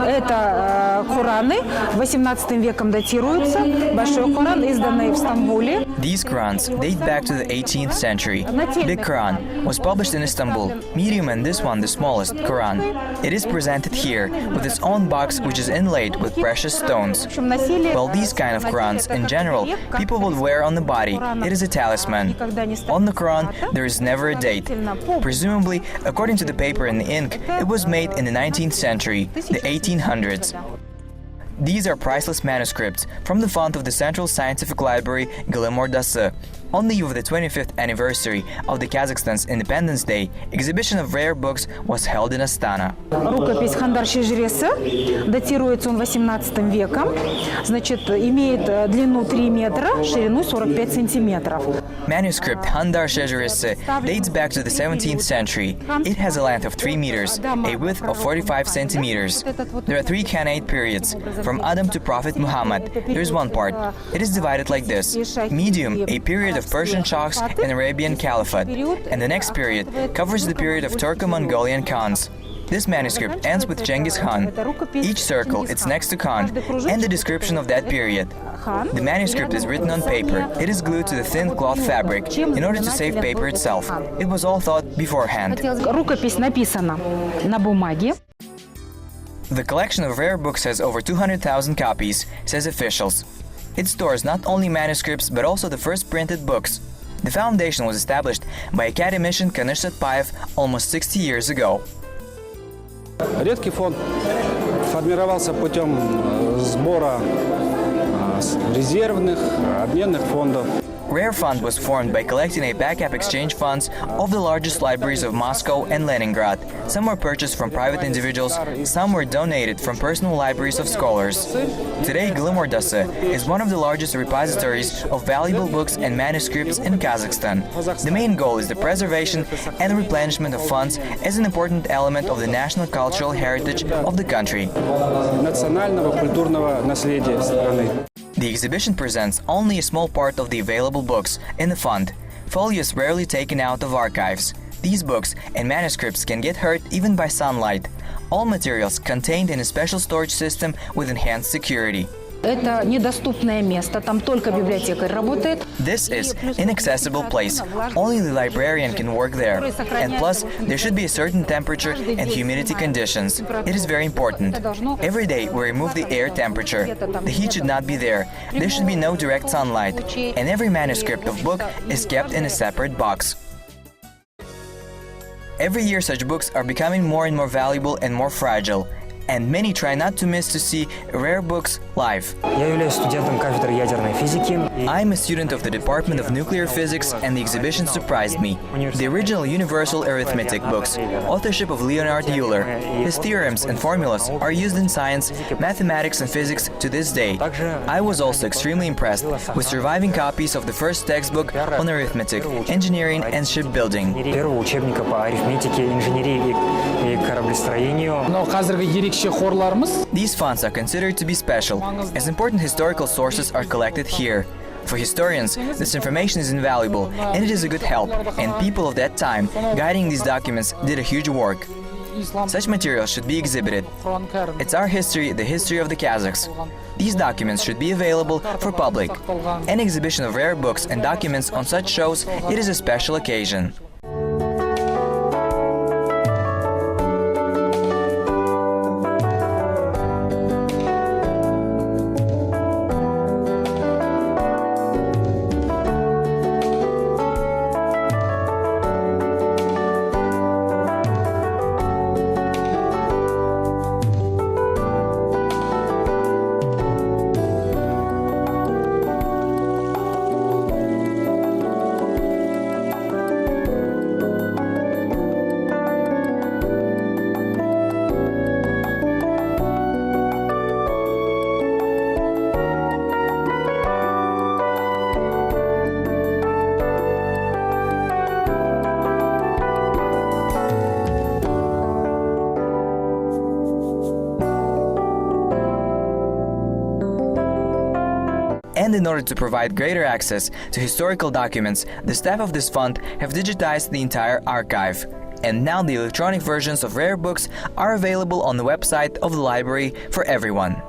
Это Кораны, 18 веком датируются. Большой Коран, изданный в Стамбуле. These Qurans date back to the 18th century. Big Quran was published in Istanbul, medium and this one the smallest, Quran. It is presented here with its own box which is inlaid with precious stones. Well, these kind of Qurans in general people would wear on the body. It is a talisman. On the Quran there is never a date. Presumably, according to the paper and the ink, it was made in the 19th century, the 1800s. These are priceless manuscripts from the font of the Central Scientific Library Gülüm Ordası. On the eve of the 25th anniversary of the Kazakhstan's Independence Day, exhibition of rare books was held in Astana. Рукопись Хандар Шежресы, датируется он 18 веком, значит, имеет длину 3 метра, ширину 45 сантиметров. Manuscript Handar Şeceresi dates back to the 17th century. It has a length of 3 meters, a width of 45 centimeters. There are 3 Khanate periods, from Adam to Prophet Muhammad. There is one part. It is divided like this. Medium, a period of Persian Shahs and Arabian Caliphate, and the next period covers the period of Turco-Mongolian Khans. This manuscript ends with Genghis Khan. Each circle it's next to Khan and the description of that period. The manuscript is written on paper. It is glued to the thin cloth fabric in order to save paper itself. It was all thought beforehand. Рукопись написана на бумаге. The collection of rare books has over 200,000 copies, says officials. It stores not only manuscripts but also the first printed books. The foundation was established by academician Kanish Satpayev almost 60 years ago. Редкий фонд формировался путем сбора резервных, обменных фондов. Rare Fund was formed by collecting a backup exchange funds of the largest libraries of Moscow and Leningrad. Some were purchased from private individuals, some were donated from personal libraries of scholars. Today, Gülüm Ordası is one of the largest repositories of valuable books and manuscripts in Kazakhstan. The main goal is the preservation and the replenishment of funds as an important element of the national cultural heritage of the country. Национального культурного наследия страны. The exhibition presents only a small part of the available books in the fund. Folios rarely taken out of archives. These books and manuscripts can get hurt even by sunlight. All materials contained in a special storage system with enhanced security. Это недоступное место, там только библиотекарь работает. This is inaccessible place. Only the librarian can work there. And plus, there should be a certain temperature and humidity conditions. It is very important. Every day we remove the air temperature. The heat should not be there. There should be no direct sunlight. And every manuscript of book is kept in a separate box. Every year such books are becoming more and more valuable and more fragile. And many try not to miss to see rare books live. Я являюсь студентом кафедры ядерной физики. I'm a student of the Department of Nuclear Physics, and the exhibition surprised me. The original Universal Arithmetic books, authorship of Leonhard Euler. His theorems and formulas are used in science, mathematics and physics to this day. I was also extremely impressed with surviving copies of the first textbook on arithmetic, engineering and shipbuilding. Первого учебника по арифметике, инженерии и кораблестроению. These fonts are considered to be special, as important historical sources are collected here. For historians, this information is invaluable, and it is a good help, and people of that time guiding these documents did a huge work. Such materials should be exhibited. It's our history, the history of the Kazakhs. These documents should be available for public. An exhibition of rare books and documents on such shows, it is a special occasion. And in order to provide greater access to historical documents, the staff of this fund have digitized the entire archive. and now the electronic versions of rare books are available on the website of the library for everyone.